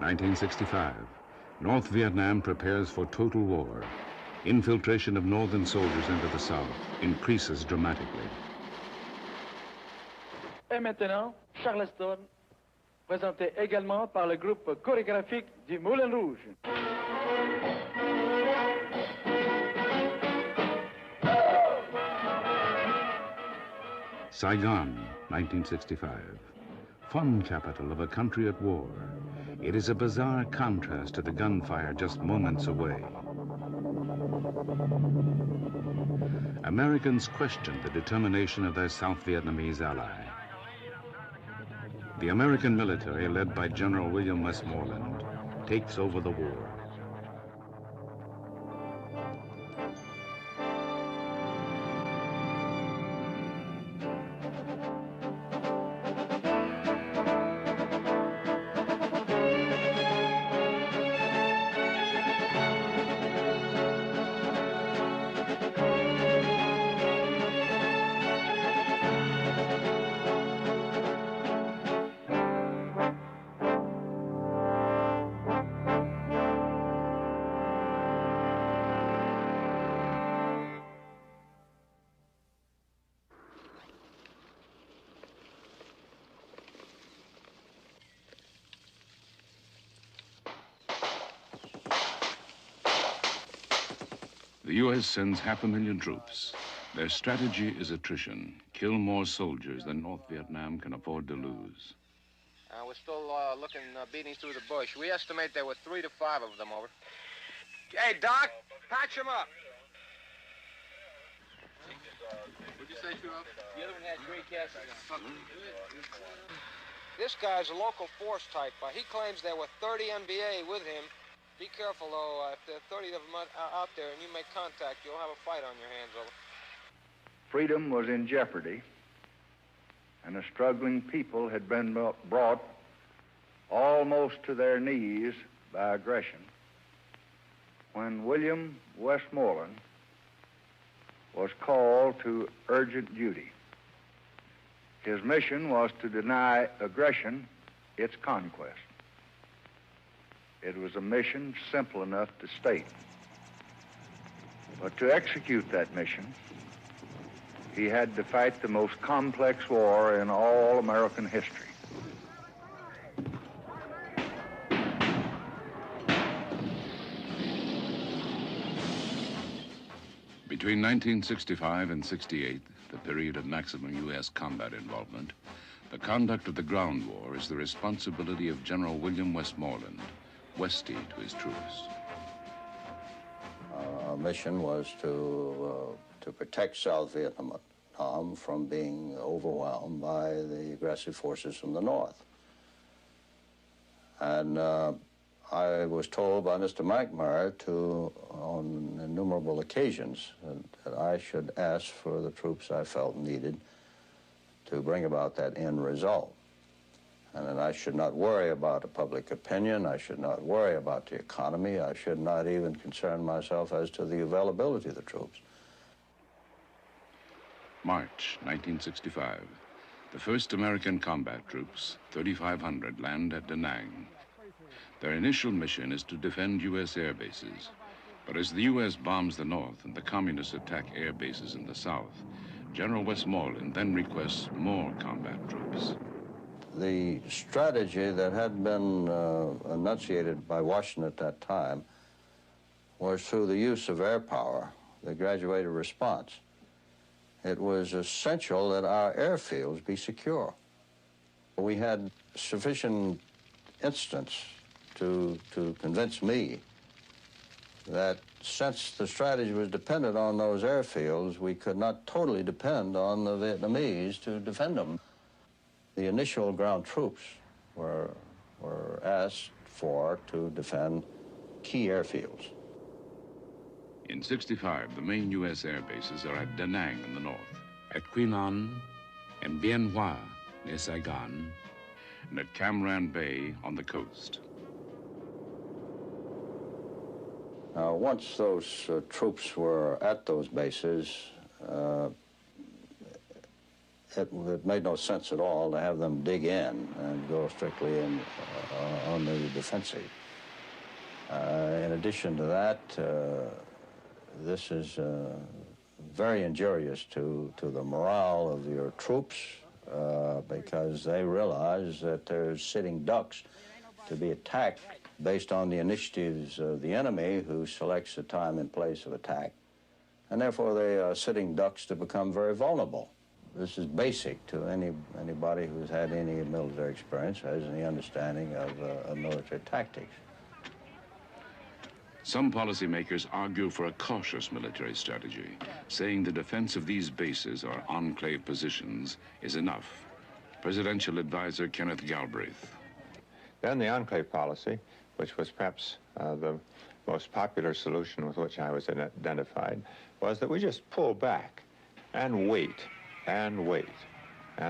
1965. North Vietnam prepares for total war. Infiltration of northern soldiers into the South increases dramatically. Et maintenant, Charleston, présenté également par le groupe chorégraphique du Moulin Rouge. Saigon, 1965. Fun capital of a country at war. It is a bizarre contrast to the gunfire just moments away. Americans questioned the determination of their South Vietnamese ally. The American military, led by General William Westmoreland, takes over the war. The U.S. sends 500,000 troops. Their strategy is attrition. Kill more soldiers than North Vietnam can afford to lose. We're still looking beatings through the bush. We estimate there were 3 to 5 of them, over. Hey, Doc, patch him up. What'd you say, Sheriff? The other one had gray casts. This guy's a local force type. He claims there were 30 NVA with him. Be careful, though. If there are 30 of them out there and you make contact, you'll have a fight on your hands, over. Freedom was in jeopardy, and a struggling people had been brought almost to their knees by aggression when William Westmoreland was called to urgent duty. His mission was to deny aggression its conquest. It was a mission simple enough to state. But to execute that mission, he had to fight the most complex war in all American history. Between 1965 and 68, the period of maximum U.S. combat involvement, the conduct of the ground war is the responsibility of General William Westmoreland, Westy to his troops. Our mission was to protect South Vietnam from being overwhelmed by the aggressive forces from the north. And I was told by Mr. McNamara on innumerable occasions, that I should ask for the troops I felt needed to bring about that end result. And that I should not worry about the public opinion, I should not worry about the economy, I should not even concern myself as to the availability of the troops. March 1965. The first American combat troops, 3,500, land at Da Nang. Their initial mission is to defend U.S. air bases. But as the U.S. bombs the north and the communists attack air bases in the south, General Westmoreland then requests more combat troops. The strategy that had been enunciated by Washington at that time was through the use of air power, the graduated response. It was essential that our airfields be secure. We had sufficient instance to convince me that since the strategy was dependent on those airfields, we could not totally depend on the Vietnamese to defend them. The initial ground troops were asked for to defend key airfields. In 65, the main U.S. air bases are at Da Nang in the north, at Quy Nhon and Bien Hoa near Saigon, and at Cam Ranh Bay on the coast. Now, once those troops were at those bases, it made no sense at all to have them dig in and go strictly in on the defensive. In addition to that, this is very injurious to the morale of your troops because they realize that they're sitting ducks to be attacked based on the initiatives of the enemy, who selects the time and place of attack. And therefore, they are sitting ducks to become very vulnerable. This is basic to anybody who's had any military experience, has any understanding of military tactics. Some policymakers argue for a cautious military strategy, saying the defense of these bases or enclave positions is enough. Presidential advisor Kenneth Galbraith. Then the enclave policy, which was perhaps the most popular solution with which I was identified, was that we just pull back and wait, and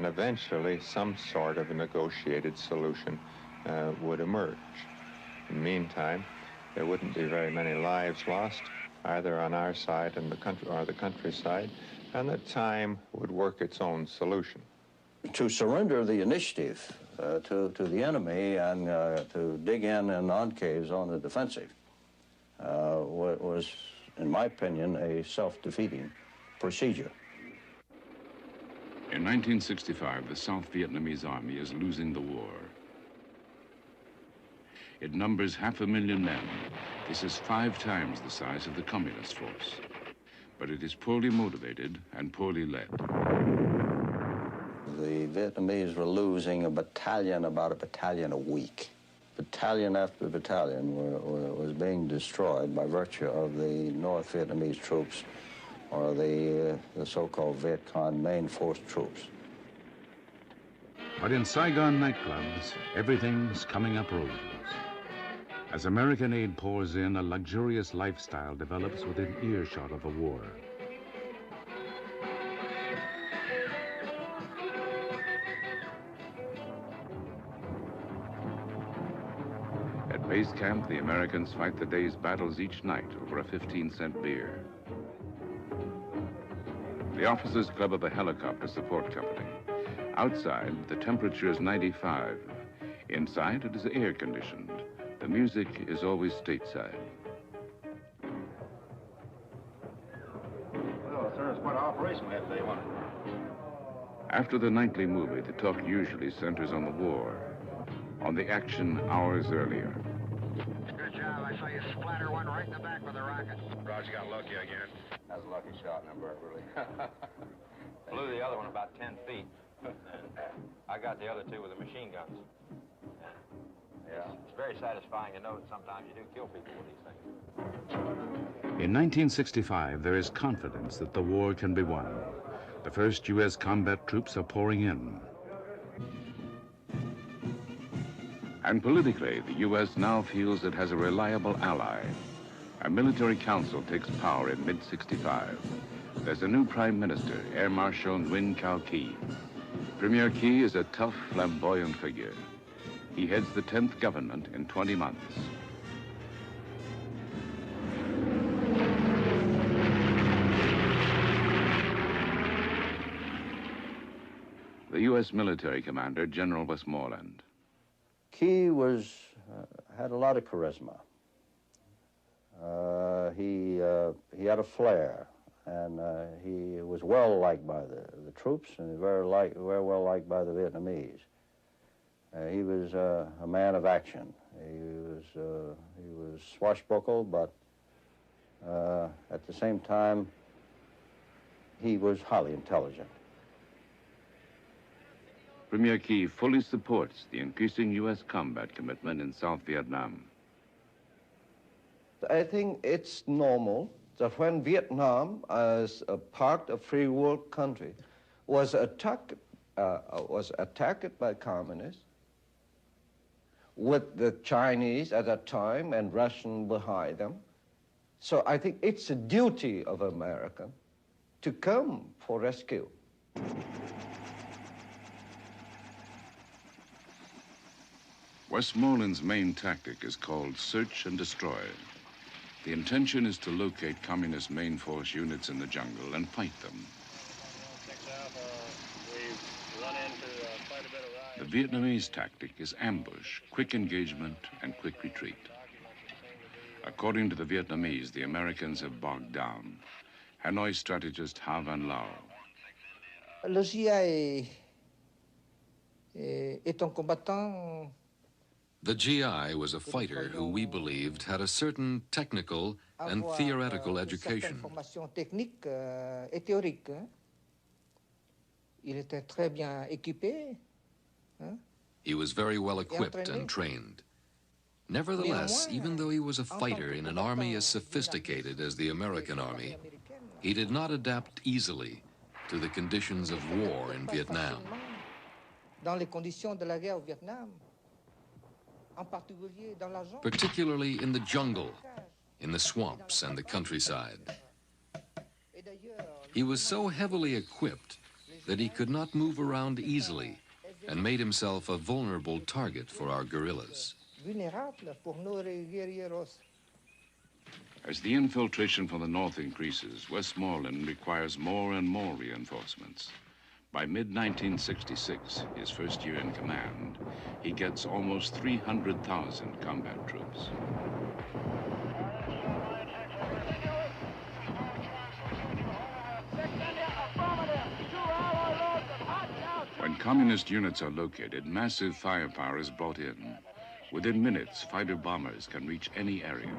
eventually some sort of a negotiated solution would emerge. In the meantime, there wouldn't be very many lives lost, either on our side and the country or the countryside, and that time would work its own solution. To surrender the initiative to the enemy and to dig in encaves on the defensive was, in my opinion, a self-defeating procedure. In 1965, the South Vietnamese Army is losing the war. It numbers 500,000 men. This is 5 times the size of the communist force. But it is poorly motivated and poorly led. The Vietnamese were losing about a battalion a week. Battalion after battalion was being destroyed by virtue of the North Vietnamese troops, or the so-called Viet Cong main force troops. But in Saigon nightclubs, everything's coming up roses. As American aid pours in, a luxurious lifestyle develops within earshot of the war. At base camp, the Americans fight the day's battles each night over a 15-cent beer. The Officers' Club of a Helicopter Support Company. Outside, the temperature is 95. Inside, it is air-conditioned. The music is always stateside. Well, sir, it's quite an operation we had today, wasn't it? After the nightly movie, the talk usually centers on the war, on the action hours earlier. Good job. I saw you splatter one right in the back with a rocket. Roger got lucky again. That was a lucky shot, number, really. Blew the other one about 10 feet. I got the other 2 with the machine guns. Yeah. It's very satisfying to know that sometimes you do kill people with these things. In 1965, there is confidence that the war can be won. The first U.S. combat troops are pouring in. And politically, the U.S. now feels it has a reliable ally. A military council takes power in mid-65. There's a new prime minister, Air Marshal Nguyen Cao Ky. Premier Ky is a tough, flamboyant figure. He heads the 10th government in 20 months. The U.S. military commander, General Westmoreland. Ky had a lot of charisma. He had a flair, and he was well liked by the troops, and very well liked by the Vietnamese. He was a man of action. He was swashbuckle, but at the same time, he was highly intelligent. Premier Ky fully supports the increasing U.S. combat commitment in South Vietnam. I think it's normal that when Vietnam, as a part of free world country, was attacked by communists, with the Chinese at that time and Russian behind them. So I think it's a duty of America to come for rescue. Westmoreland's main tactic is called search and destroy. The intention is to locate communist main force units in the jungle and fight them. The Vietnamese tactic is ambush, quick engagement, and quick retreat. According to the Vietnamese, the Americans have bogged down. Hanoi strategist Ha Van Lao. Le GI est un combattant. The GI was a fighter who we believed had a certain technical and theoretical education. Formation technique et théorique. Il était très bien équipé. He was very well equipped and trained. Nevertheless, even though he was a fighter in an army as sophisticated as the American army, he did not adapt easily to the conditions of war in Vietnam. Dans les conditions de la guerre au Vietnam, en particulier dans la jungle. Particularly in the jungle, in the swamps and the countryside. He was so heavily equipped that he could not move around easily and made himself a vulnerable target for our guerrillas. As the infiltration from the north increases, Westmoreland requires more and more reinforcements. By mid-1966, his first year in command, he gets almost 300,000 combat troops. When communist units are located, massive firepower is brought in. Within minutes, fighter bombers can reach any area.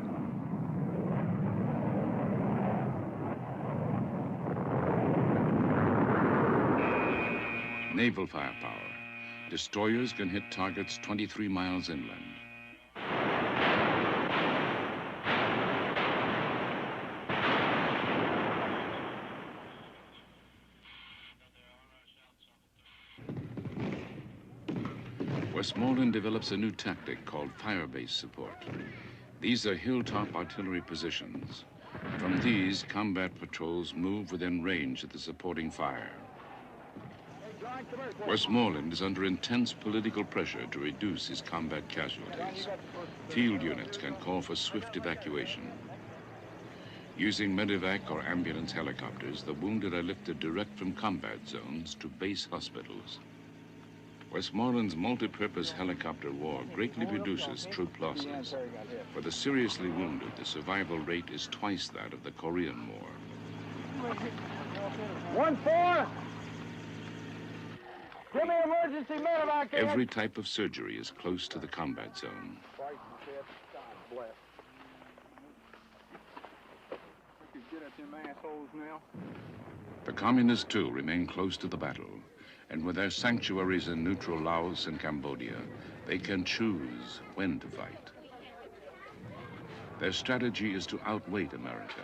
Naval firepower. Destroyers can hit targets 23 miles inland. Westmoreland develops a new tactic called fire-base support. These are hilltop artillery positions. From these, combat patrols move within range of the supporting fire. Westmoreland is under intense political pressure to reduce his combat casualties. Field units can call for swift evacuation. Using medevac or ambulance helicopters, the wounded are lifted direct from combat zones to base hospitals. Westmoreland's multi-purpose helicopter war greatly reduces troop losses. For the seriously wounded, the survival rate is twice that of the Korean War. 1-4! Give me emergency medevac. Every type of surgery is close to the combat zone. The communists, too, remain close to the battle. And with their sanctuaries in neutral Laos and Cambodia, they can choose when to fight. Their strategy is to outweight America.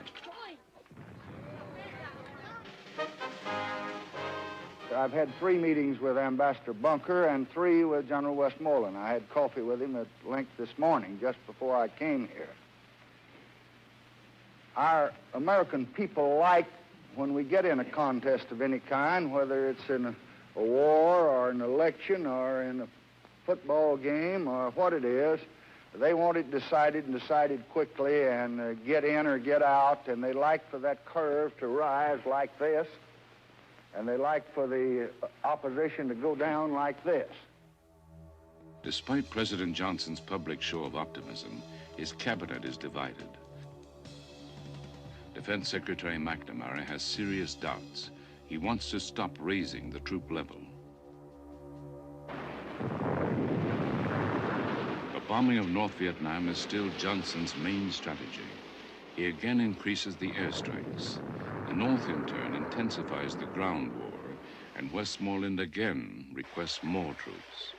I've had 3 meetings with Ambassador Bunker and 3 with General Westmoreland. I had coffee with him at length this morning, just before I came here. Our American people like when we get in a contest of any kind, whether it's in a war or an election or in a football game or what it is, they want it decided and decided quickly and get in or get out, and they like for that curve to rise like this, and they like for the opposition to go down like this. Despite President Johnson's public show of optimism, his cabinet is divided. Defense Secretary McNamara has serious doubts. He wants to stop raising the troop level. The bombing of North Vietnam is still Johnson's main strategy. He again increases the airstrikes. The North, in turn, intensifies the ground war, and Westmoreland again requests more troops.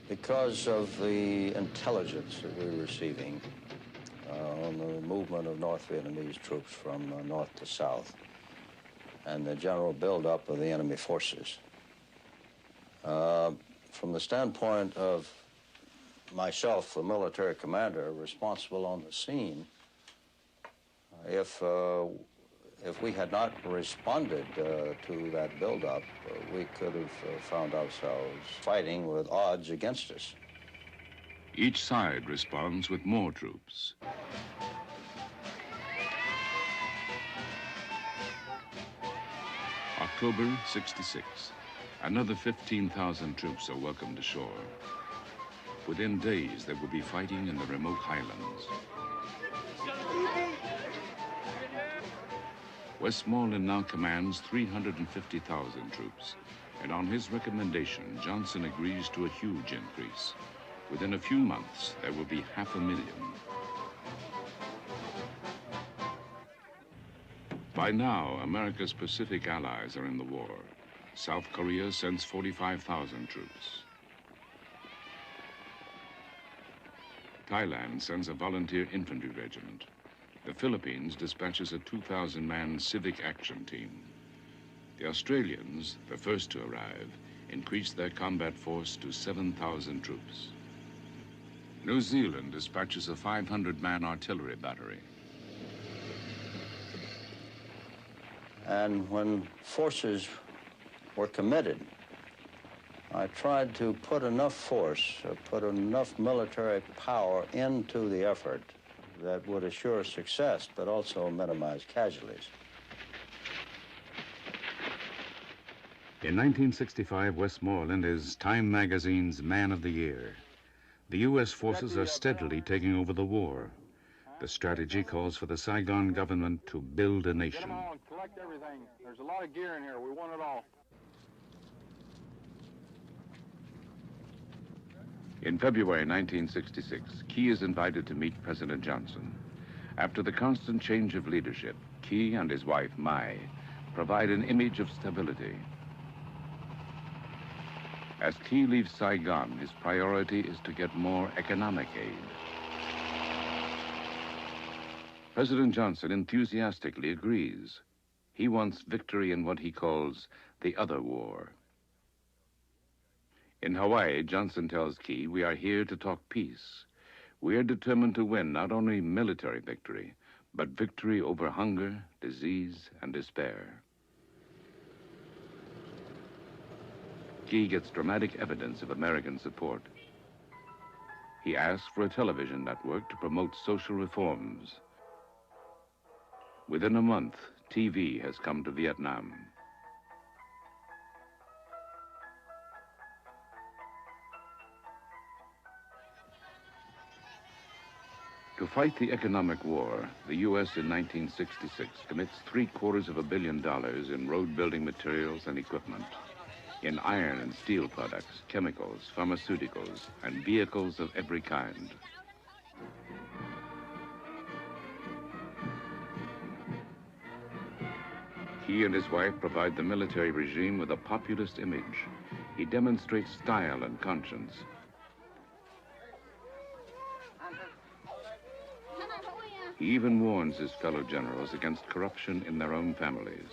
Because of the intelligence that we're receiving on the movement of North Vietnamese troops from north to south and the general buildup of the enemy forces. From the standpoint of myself, the military commander responsible on the scene, if we had not responded to that buildup, we could have found ourselves fighting with odds against us. Each side responds with more troops. October 66. Another 15,000 troops are welcomed ashore. Within days, they will be fighting in the remote highlands. Westmoreland now commands 350,000 troops, and on his recommendation, Johnson agrees to a huge increase. Within a few months, there will be 500,000. By now, America's Pacific allies are in the war. South Korea sends 45,000 troops. Thailand sends a volunteer infantry regiment. The Philippines dispatches a 2,000-man civic action team. The Australians, the first to arrive, increase their combat force to 7,000 troops. New Zealand dispatches a 500-man artillery battery. And when forces were committed, I tried to put enough force, put enough military power into the effort that would assure success, but also minimize casualties. In 1965, Westmoreland is Time magazine's Man of the Year. The U.S. forces are steadily taking over the war. The strategy calls for the Saigon government to build a nation. Get them all and collect everything. There's a lot of gear in here. We want it all. In February 1966, Key is invited to meet President Johnson. After the constant change of leadership, Key and his wife, Mai, provide an image of stability. As Key leaves Saigon, his priority is to get more economic aid. President Johnson enthusiastically agrees. He wants victory in what he calls the other war. In Hawaii, Johnson tells Key, "We are here to talk peace. We are determined to win not only military victory, but victory over hunger, disease, and despair." Key gets dramatic evidence of American support. He asks for a television network to promote social reforms. Within a month, TV has come to Vietnam. To fight the economic war, the U.S. in 1966 commits $750 million in road-building materials and equipment, in iron and steel products, chemicals, pharmaceuticals, and vehicles of every kind. He and his wife provide the military regime with a populist image. He demonstrates style and conscience. He even warns his fellow generals against corruption in their own families.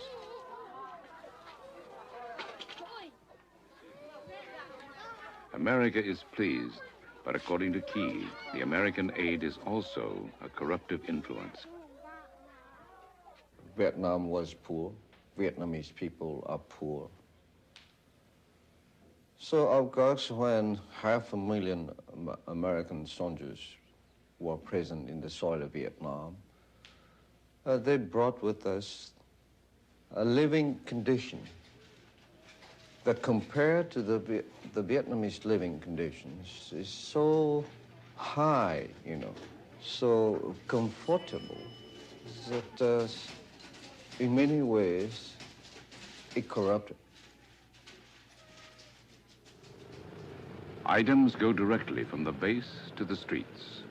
America is pleased, but according to Key, the American aid is also a corruptive influence. Vietnam was poor. Vietnamese people are poor. So, of course, when 500,000 American soldiers were present in the soil of Vietnam, they brought with us a living condition that compared to the Vietnamese living conditions is so high, you know, so comfortable that in many ways it corrupted. Items go directly from the base to the streets.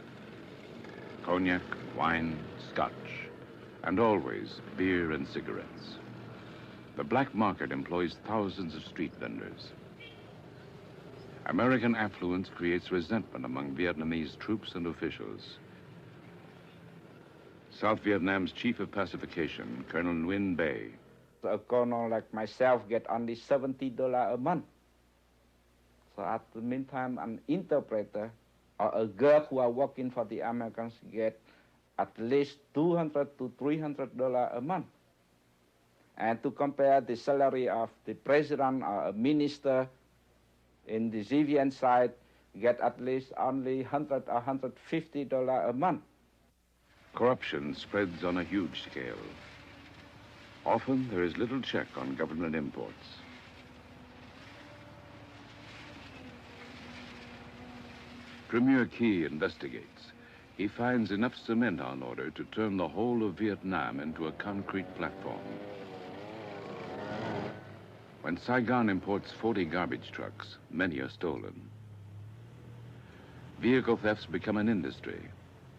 Cognac, wine, scotch, and always beer and cigarettes. The black market employs thousands of street vendors. American affluence creates resentment among Vietnamese troops and officials. South Vietnam's chief of pacification, Colonel Nguyen Bay. A colonel like myself get only $70 a month. So at the meantime, an interpreter or a girl who are working for the Americans get at least $200 to $300 a month. And to compare the salary of the president or a minister in the civilian side, get at least only $100 or $150 a month. Corruption spreads on a huge scale. Often there is little check on government imports. Premier Key investigates. He finds enough cement on order to turn the whole of Vietnam into a concrete platform. When Saigon imports 40 garbage trucks, many are stolen. Vehicle thefts become an industry.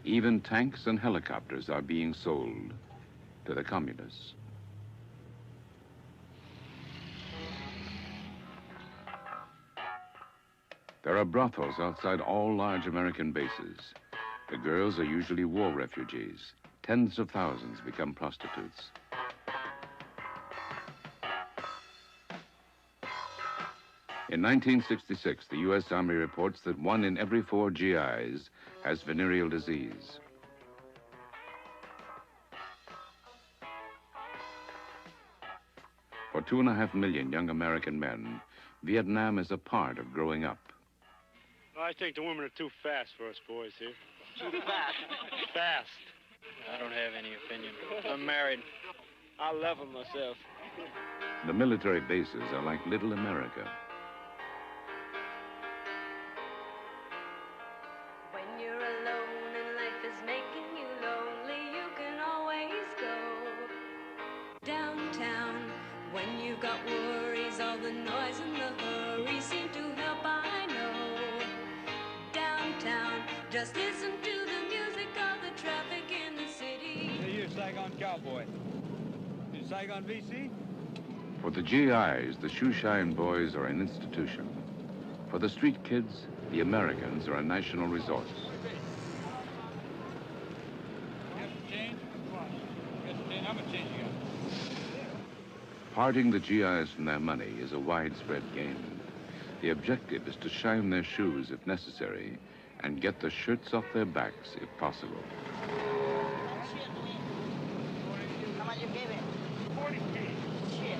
Even tanks and helicopters are being sold to the communists. There are brothels outside all large American bases. The girls are usually war refugees. Tens of thousands become prostitutes. In 1966, the U.S. Army reports that 1 in every 4 GIs has venereal disease. For 2.5 million young American men, Vietnam is a part of growing up. I think the women are too fast for us boys here. Too fast? Fast. I don't have any opinion. I'm married. I love them myself. The military bases are like little America. When you're alone and life is making you lonely, you can always go downtown. When you've got worries, all the noise and the hurry seem to help, I know. Downtown, just listen to the music of the traffic in the city. Hey, you're a Saigon cowboy. You Saigon VC? For the GIs, the shoeshine boys are an institution. For the street kids, the Americans are a national resource. Parting the GIs from their money is a widespread game. The objective is to shine their shoes if necessary and get the shirts off their backs if possible. How much you give it? 40 Shit.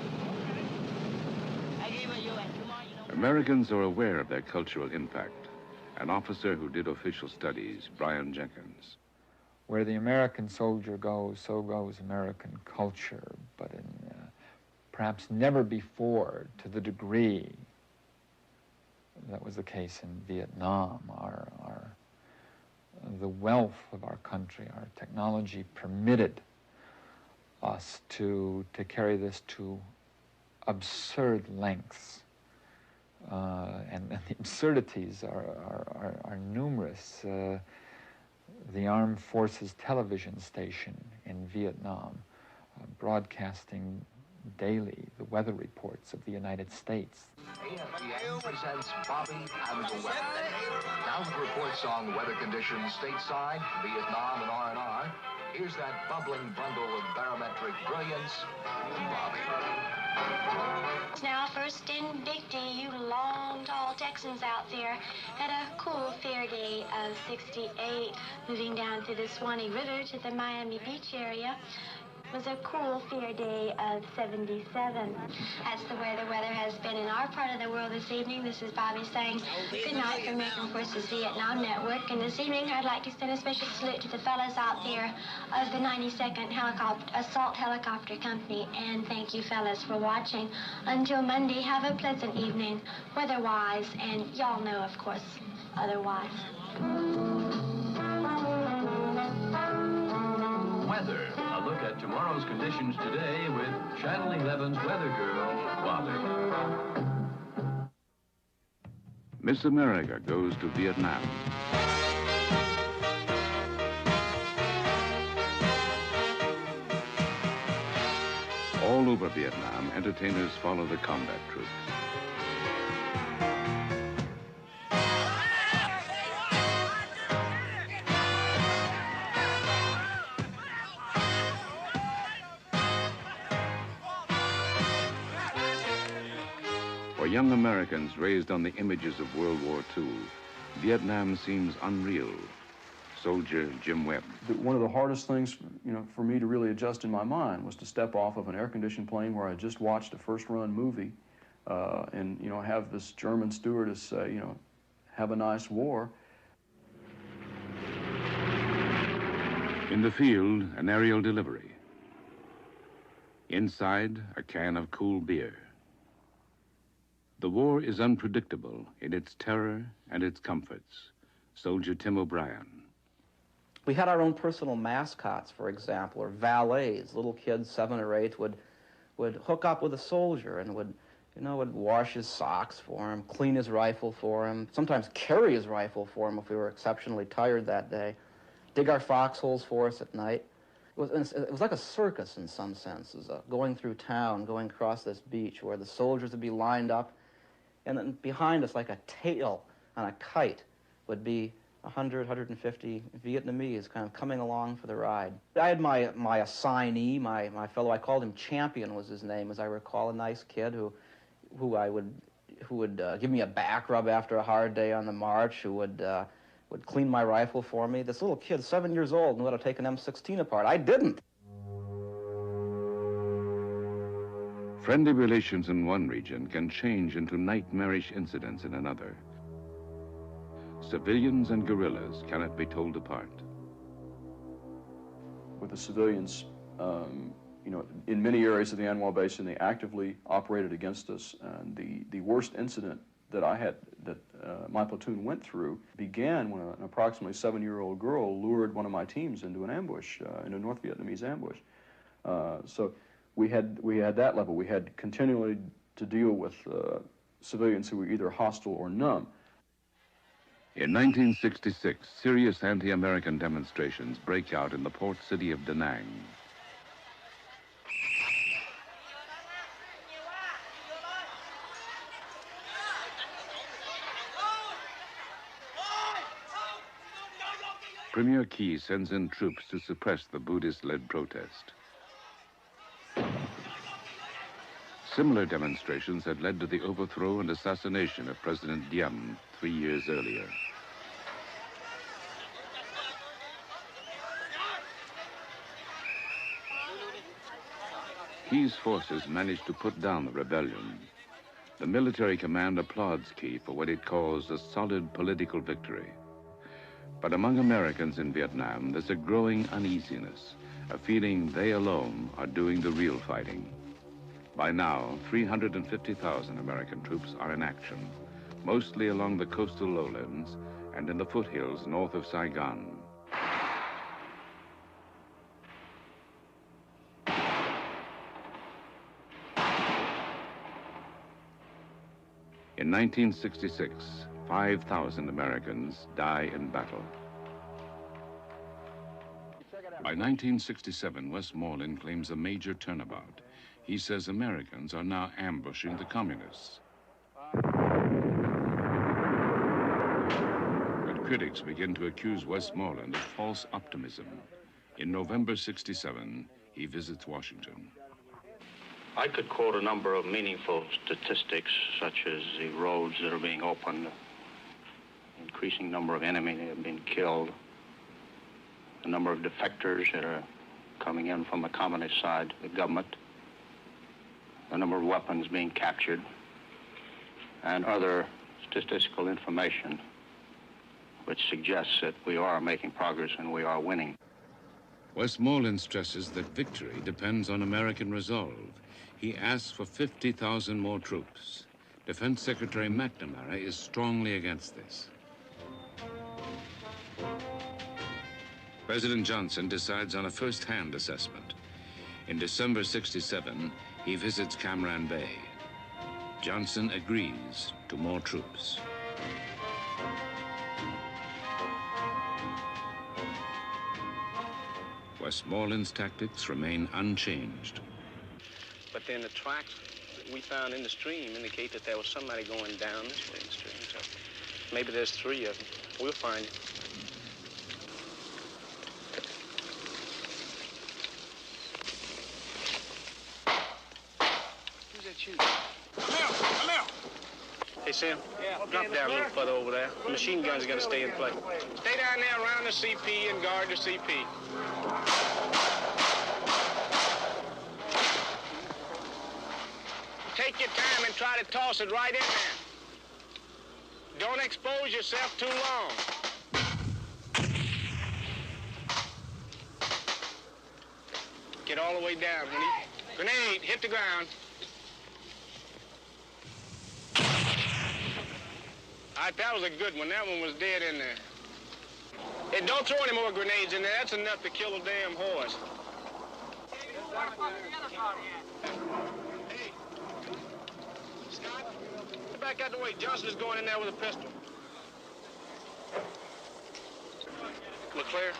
I gave it you at tomorrow. Americans are aware of their cultural impact. An officer who did official studies, Brian Jenkins. Where the American soldier goes, so goes American culture, but in perhaps never before to the degree that was the case in Vietnam. The wealth of our country, our technology permitted us to carry this to absurd lengths. And the absurdities are numerous. The Armed Forces television station in Vietnam, broadcasting daily the weather reports of the United States. AFPN presents Bobby and the Weather. Now with reports on the weather conditions stateside, Vietnam and R&R, here's that bubbling bundle of barometric brilliance, Bobby. Now, first in Big D, you long, tall Texans out there had a cool, fair day of 68. Moving down through the Swanee River to the Miami Beach area was a cool, fair day of 77. That's the way the weather has been in our part of the world this evening. This is Bobby saying good night from American Forces Vietnam Network. And this evening, I'd like to send a special salute to the fellas out there of the 92nd Assault Helicopter Company. And thank you, fellas, for watching. Until Monday, have a pleasant evening, weather-wise, and y'all know, of course, otherwise. Weather. A look at tomorrow's conditions today with Channel 11's weather girl, Bobby. Miss America goes to Vietnam. All over Vietnam, entertainers follow the combat troops. For young Americans raised on the images of World War II, Vietnam seems unreal. Soldier Jim Webb. One of the hardest things, for me to really adjust in my mind was to step off of an air-conditioned plane where I just watched a first-run movie and, have this German stewardess say, have a nice war. In the field, an aerial delivery. Inside, a can of cool beer. The war is unpredictable in its terror and its comforts. Soldier Tim O'Brien. We had our own personal mascots, for example, or valets. Little kids, 7 or 8, would hook up with a soldier and would wash his socks for him, clean his rifle for him, sometimes carry his rifle for him if we were exceptionally tired that day, dig our foxholes for us at night. It was like a circus in some senses, going through town, going across this beach where the soldiers would be lined up, and then behind us, like a tail on a kite, would be 100, 150 Vietnamese kind of coming along for the ride. I had my assignee, my fellow, I called him Champion was his name, as I recall, a nice kid who would give me a back rub after a hard day on the march, who would clean my rifle for me. This little kid, 7 years old, knew how to take an M16 apart. I didn't. Friendly relations in one region can change into nightmarish incidents in another. Civilians and guerrillas cannot be told apart. With the civilians, in many areas of the Anwar Basin, they actively operated against us. And the worst incident that my platoon went through began when an approximately 7-year-old girl lured one of my teams into an ambush, in a North Vietnamese ambush. So we had that level. We had continually to deal with civilians who were either hostile or numb. In 1966, serious anti-American demonstrations break out in the port city of Da Nang. Premier Key sends in troops to suppress the Buddhist-led protest. Similar demonstrations had led to the overthrow and assassination of President Diem 3 years earlier. Key's forces managed to put down the rebellion. The military command applauds Key for what it calls a solid political victory. But among Americans in Vietnam, there's a growing uneasiness, a feeling they alone are doing the real fighting. By now, 350,000 American troops are in action, mostly along the coastal lowlands and in the foothills north of Saigon. In 1966, 5,000 Americans die in battle. By 1967, Westmoreland claims a major turnabout. He says Americans are now ambushing the communists. But critics begin to accuse Westmoreland of false optimism. In November '67, he visits Washington. I could quote a number of meaningful statistics, such as the roads that are being opened, increasing number of enemy that have been killed, the number of defectors that are coming in from the communist side of the government, the number of weapons being captured, and other statistical information which suggests that we are making progress and we are winning. Westmoreland stresses that victory depends on American resolve. He asks for 50,000 more troops. Defense Secretary McNamara is strongly against this. President Johnson decides on a first-hand assessment. In December '67, he visits Cam Bay. Johnson agrees to more troops. Westmoreland's tactics remain unchanged. But then the tracks we found in the stream indicate that there was somebody going down this way in the stream. So maybe there's 3 of them. We'll find it. Who's that shooting? Come out! Hey, Sam, drop down a little further over there. The machine gun's gonna stay in place. Stay down there around the CP and guard the CP. Take your time and try to toss it right in there. Don't expose yourself too long. Get all the way down. Grenade, hit the ground. All right, that was a good one. That one was dead in there. Hey, don't throw any more grenades in there. That's enough to kill a damn horse. Hey, Scott, get back out the way. Johnson is going in there with a pistol. LeClaire?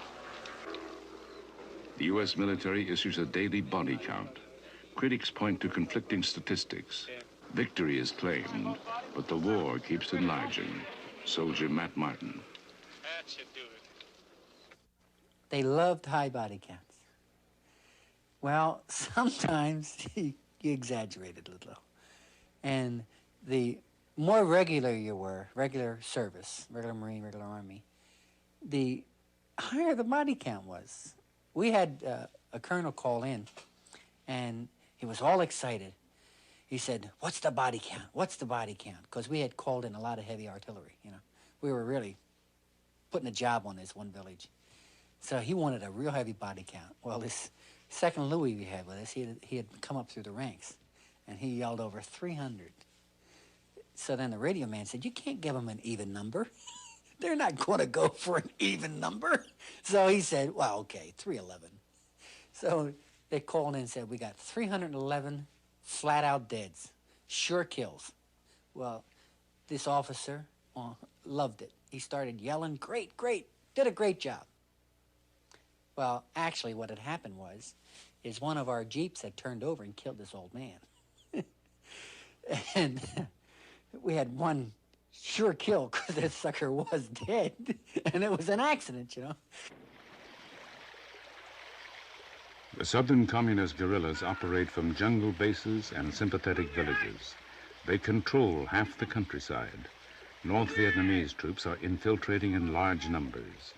The U.S. military issues a daily body count. Critics point to conflicting statistics. Victory is claimed, but the war keeps enlarging. Soldier Matt Martin. That should do it. They loved high body counts. Well, sometimes you exaggerated a little. And the more regular you were, regular service, regular Marine, regular Army, the higher the body count was. We had a colonel call in, and he was all excited. He said, "What's the body count? What's the body count?" Because we had called in a lot of heavy artillery, you know. We were really putting a job on this one village. So he wanted a real heavy body count. Well, this second Louis we had with us, he had come up through the ranks, and he yelled over 300. So then the radio man said, "You can't give them an even number. They're not going to go for an even number." So he said, "Well, okay, 311. So they called in and said, "We got 311 flat-out deads, sure kills." Well, this officer loved it. He started yelling, "Great, great, did a great job." Well, actually what had happened is one of our Jeeps had turned over and killed this old man. And we had one sure kill because that sucker was dead. And it was an accident, you know. The Southern Communist guerrillas operate from jungle bases and sympathetic villages. They control half the countryside. North Vietnamese troops are infiltrating in large numbers.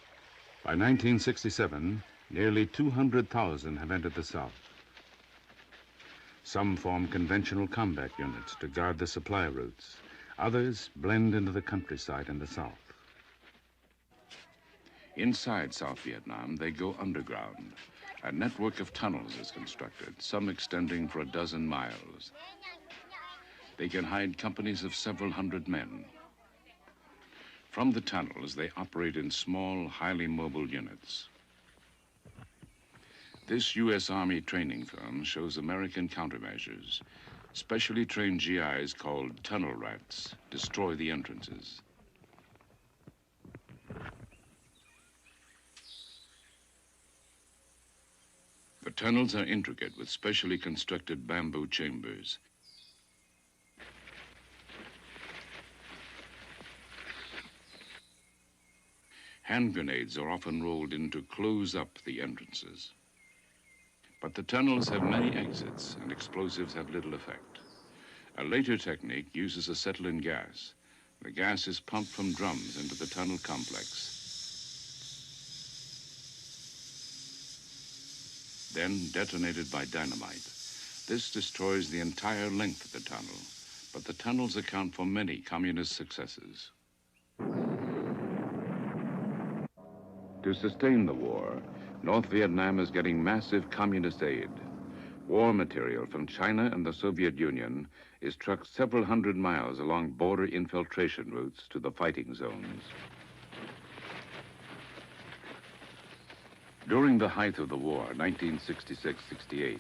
By 1967, nearly 200,000 have entered the South. Some form conventional combat units to guard the supply routes. Others blend into the countryside in the South. Inside South Vietnam, they go underground. A network of tunnels is constructed, some extending for a dozen miles. They can hide companies of several hundred men. From the tunnels, they operate in small, highly mobile units. This U.S. Army training film shows American countermeasures. Specially trained GIs called tunnel rats destroy the entrances. The tunnels are intricate with specially constructed bamboo chambers. Hand grenades are often rolled in to close up the entrances. But the tunnels have many exits and explosives have little effect. A later technique uses acetylene gas. The gas is pumped from drums into the tunnel complex. Then detonated by dynamite. This destroys the entire length of the tunnel, but the tunnels account for many communist successes. To sustain the war, North Vietnam is getting massive communist aid. War material from China and the Soviet Union is trucked several hundred miles along border infiltration routes to the fighting zones. During the height of the war, 1966-68,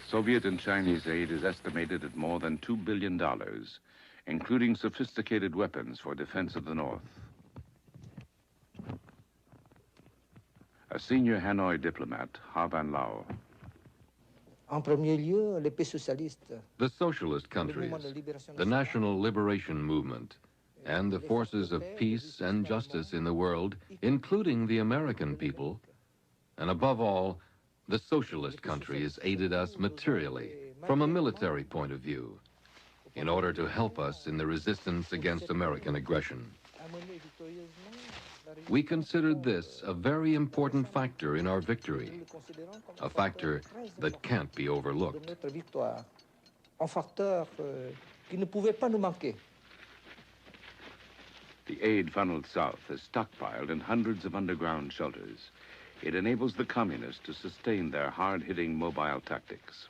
Soviet and Chinese aid is estimated at more than $2 billion, including sophisticated weapons for defense of the North. A senior Hanoi diplomat, Ha Van Lao. The socialist countries, the National Liberation Movement, and the forces of peace and justice in the world, including the American people, and above all, the socialist countries aided us materially from a military point of view in order to help us in the resistance against American aggression. We considered this a very important factor in our victory, a factor that can't be overlooked. The aid funneled south is stockpiled in hundreds of underground shelters. It enables the communists to sustain their hard-hitting mobile tactics.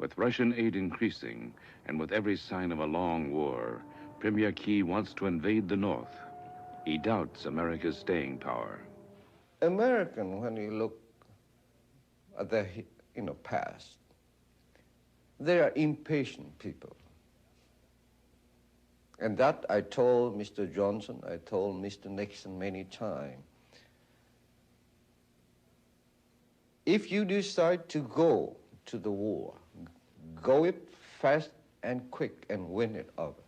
With Russian aid increasing, and with every sign of a long war, Premier Key wants to invade the North. He doubts America's staying power. American, when you look at their past, they are impatient people. And that I told Mr. Johnson, I told Mr. Nixon many times. If you decide to go to the war, go it fast and quick and win it over.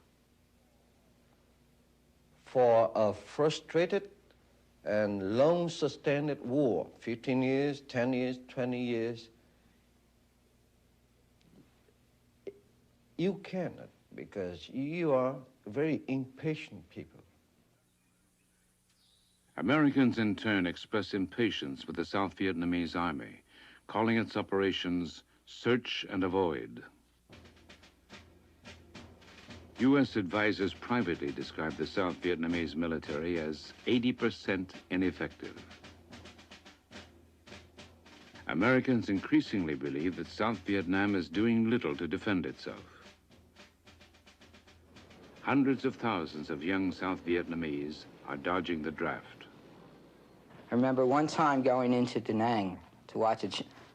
For a frustrated and long-sustained war, 15 years, 10 years, 20 years, you cannot, because you are very impatient people. Americans, in turn, express impatience with the South Vietnamese army, calling its operations search and avoid. U.S. advisors privately describe the South Vietnamese military as 80% ineffective. Americans increasingly believe that South Vietnam is doing little to defend itself. Hundreds of thousands of young South Vietnamese are dodging the draft. I remember one time going into Da Nang to watch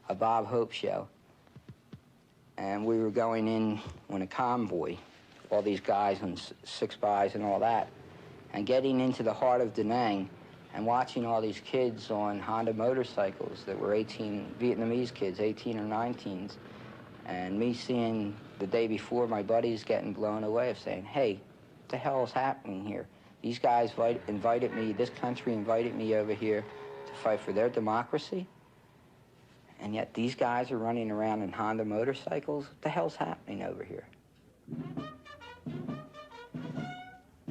a Bob Hope show. And we were going in on a convoy, all these guys on 6xs and all that, and getting into the heart of Da Nang and watching all these kids on Honda motorcycles that were Vietnamese kids, 18 or 19s, and me seeing the day before my buddies getting blown away of saying, hey, what the hell is happening here? These guys invited me, this country invited me over here to fight for their democracy, and yet these guys are running around in Honda motorcycles? What the hell's happening over here?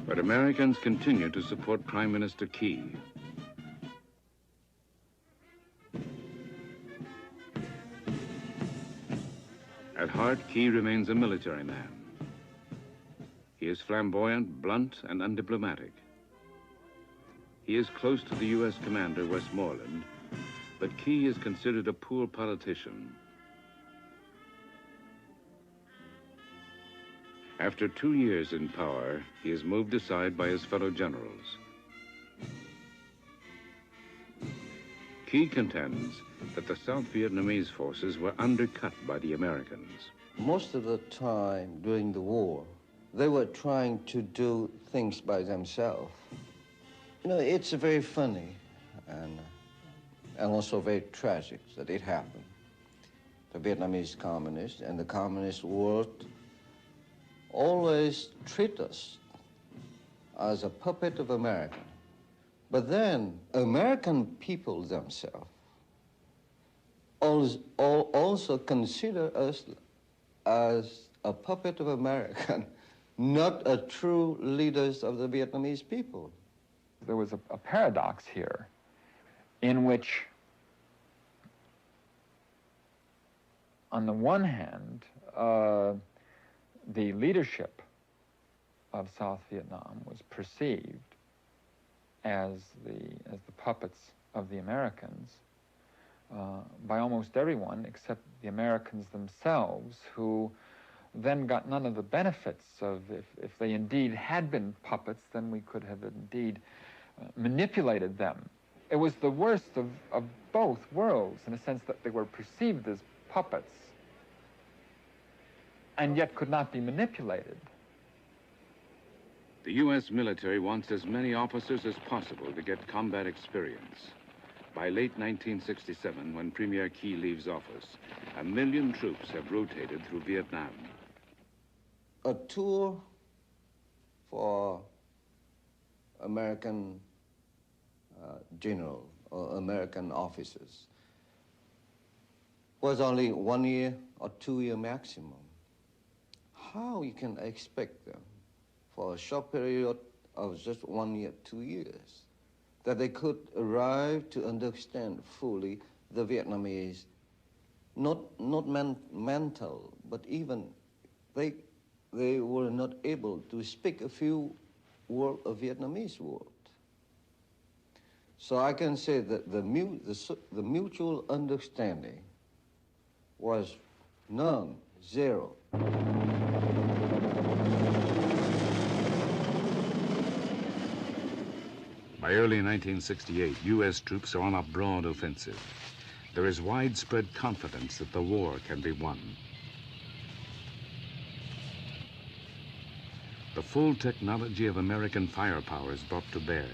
But Americans continue to support Prime Minister Key. At heart, Key remains a military man. He is flamboyant, blunt, and undiplomatic. He is close to the U.S. commander, Westmoreland, but Key is considered a poor politician. After 2 years in power, he is moved aside by his fellow generals. Key contends that the South Vietnamese forces were undercut by the Americans. Most of the time during the war, they were trying to do things by themselves. You know, it's very funny and also very tragic that it happened. The Vietnamese communists and the communist world always treat us as a puppet of America. But then American people themselves also consider us as a puppet of America, not a true leaders of the Vietnamese people. There was a paradox here in which, on the one hand, the leadership of South Vietnam was perceived as the puppets of the Americans by almost everyone except the Americans themselves, who then got none of the benefits of, if they indeed had been puppets, then we could have indeed manipulated them. It was the worst of both worlds, in a sense that they were perceived as puppets and yet could not be manipulated. The U.S. military wants as many officers as possible to get combat experience. By late 1967, when Premier Key leaves office, 1 million troops have rotated through Vietnam. A tour for American general or American officers was only 1 year or 2 year maximum. How you can expect them for a short period of just 1 year, 2 years, that they could arrive to understand fully the Vietnamese, not mental, but even they were not able to speak a few words of Vietnamese word. So I can say that the mutual understanding was none Zero. By early 1968, U.S. troops are on a broad offensive. There is widespread confidence that the war can be won. The full technology of American firepower is brought to bear.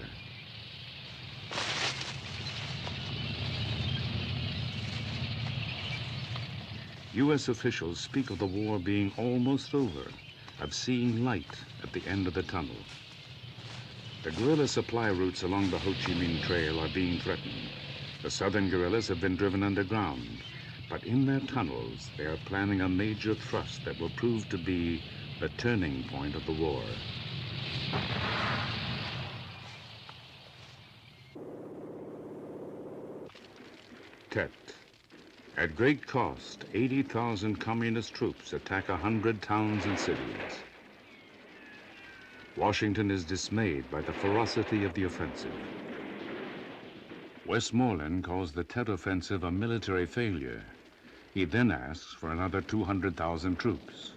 U.S. officials speak of the war being almost over, of seeing light at the end of the tunnel. The guerrilla supply routes along the Ho Chi Minh Trail are being threatened. The southern guerrillas have been driven underground, but in their tunnels, they are planning a major thrust that will prove to be the turning point of the war. Tet. At great cost, 80,000 communist troops attack 100 towns and cities. Washington is dismayed by the ferocity of the offensive. Westmoreland calls the Tet offensive a military failure. He then asks for another 200,000 troops.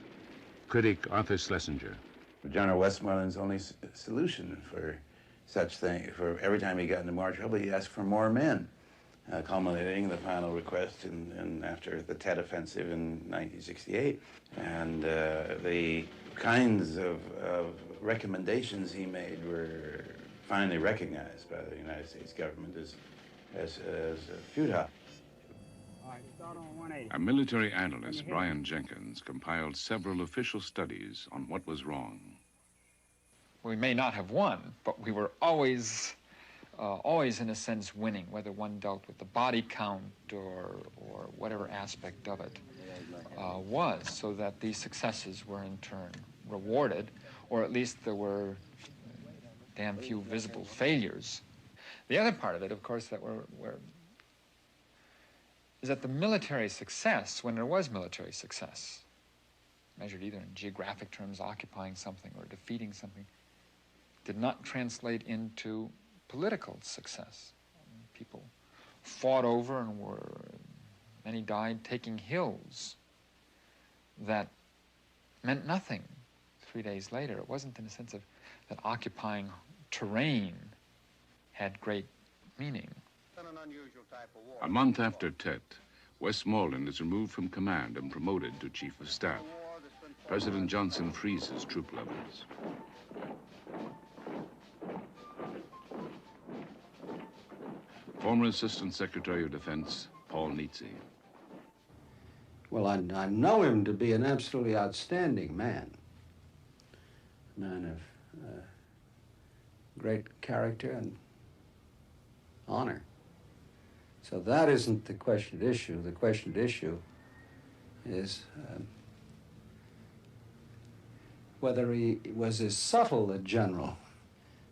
Critic Arthur Schlesinger. General Westmoreland's only solution for such thing, for every time he got into more trouble, he asked for more men, culminating in the final request after the Tet offensive in 1968. And the kinds of recommendations he made were finally recognized by the United States government as futile. A military analyst, Brian Jenkins, compiled several official studies on what was wrong. We may not have won, but we were always in a sense winning, whether one dealt with the body count or whatever aspect of it was, so that these successes were in turn rewarded, or at least there were damn few visible failures. The other part of it, of course, that is that the military success, when there was military success, measured either in geographic terms, occupying something or defeating something, did not translate into political success. People fought over and many died taking hills that meant nothing 3 days later. It wasn't in the sense of that occupying terrain had great meaning. A month after Tet, Westmoreland is removed from command and promoted to Chief of Staff. President Johnson freezes troop levels. Former Assistant Secretary of Defense, Paul Nietzsche. Well, I know him to be an absolutely outstanding man. A man of great character and honor. So that isn't the question at issue. The question at issue is whether he was as subtle a general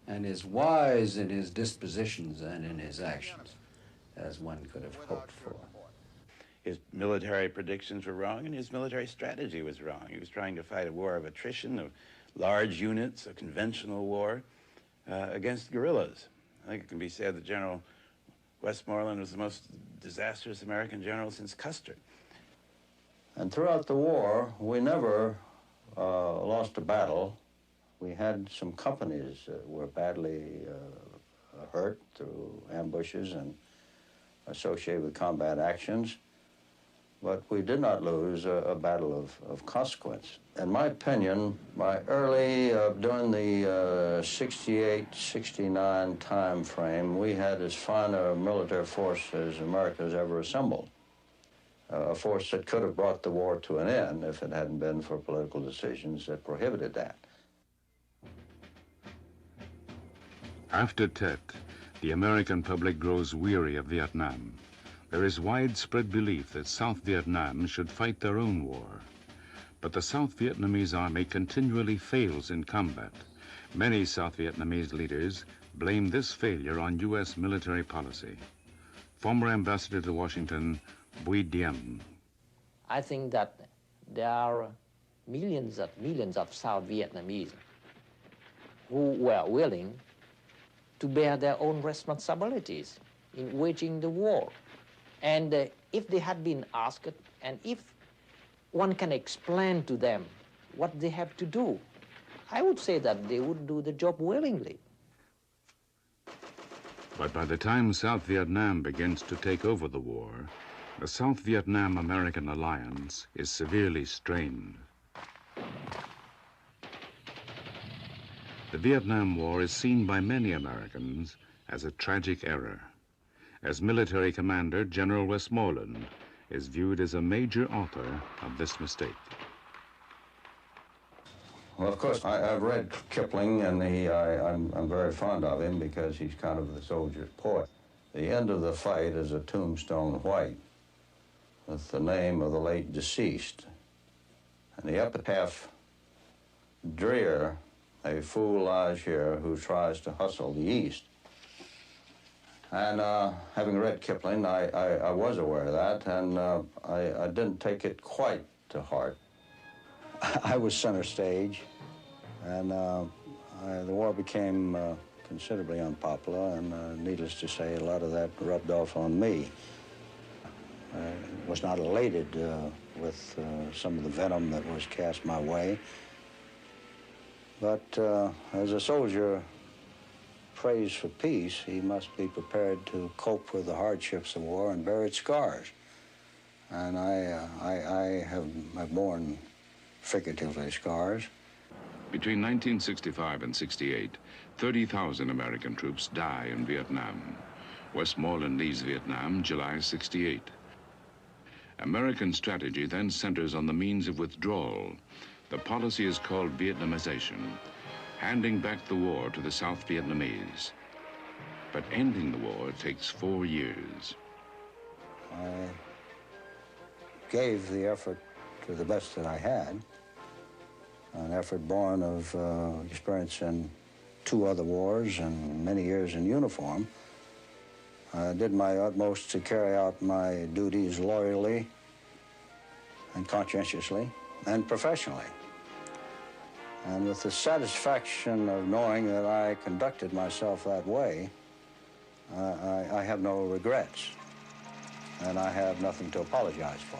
and as wise in his dispositions and in his actions as one could have hoped for. His military predictions were wrong, and his military strategy was wrong. He was trying to fight a war of attrition, of large units, a conventional war against guerrillas. I think it can be said that General Westmoreland was the most disastrous American general since Custer. And throughout the war, we never lost a battle. We had some companies that were badly hurt through ambushes and associated with combat actions, but we did not lose a battle of consequence. In my opinion, by early, during the 68, 69 time frame, we had as fine a military force as America has ever assembled. A force that could have brought the war to an end if it hadn't been for political decisions that prohibited that. After Tet, the American public grows weary of Vietnam. There is widespread belief that South Vietnam should fight their own war. But the South Vietnamese army continually fails in combat. Many South Vietnamese leaders blame this failure on U.S. military policy. Former Ambassador to Washington, Bui Diem. I think that there are millions of South Vietnamese who were willing to bear their own responsibilities in waging the war. And if they had been asked, and if one can explain to them what they have to do, I would say that they would do the job willingly. But by the time South Vietnam begins to take over the war, the South Vietnam-American alliance is severely strained. The Vietnam War is seen by many Americans as a tragic error. As military commander, General Westmoreland is viewed as a major author of this mistake. Well, of course, I've read Kipling, and I'm very fond of him because he's kind of the soldier's poet. The end of the fight is a tombstone white with the name of the late deceased. And the epitaph, drear, a fool lies here who tries to hustle the East. And having read Kipling, I was aware of that, and I didn't take it quite to heart. I was center stage, and the war became considerably unpopular, and needless to say, a lot of that rubbed off on me. I was not elated with some of the venom that was cast my way, but as a soldier prays for peace, he must be prepared to cope with the hardships of war and bear its scars. And I have borne figuratively scars. Between 1965 and 68, 30,000 American troops die in Vietnam. Westmoreland leaves Vietnam July 68. American strategy then centers on the means of withdrawal. The policy is called Vietnamization, handing back the war to the South Vietnamese. But ending the war takes 4 years. I gave the effort to the best that I had, an effort born of experience in 2 other wars and many years in uniform. I did my utmost to carry out my duties loyally and conscientiously and professionally. And with the satisfaction of knowing that I conducted myself that way, I have no regrets, and I have nothing to apologize for.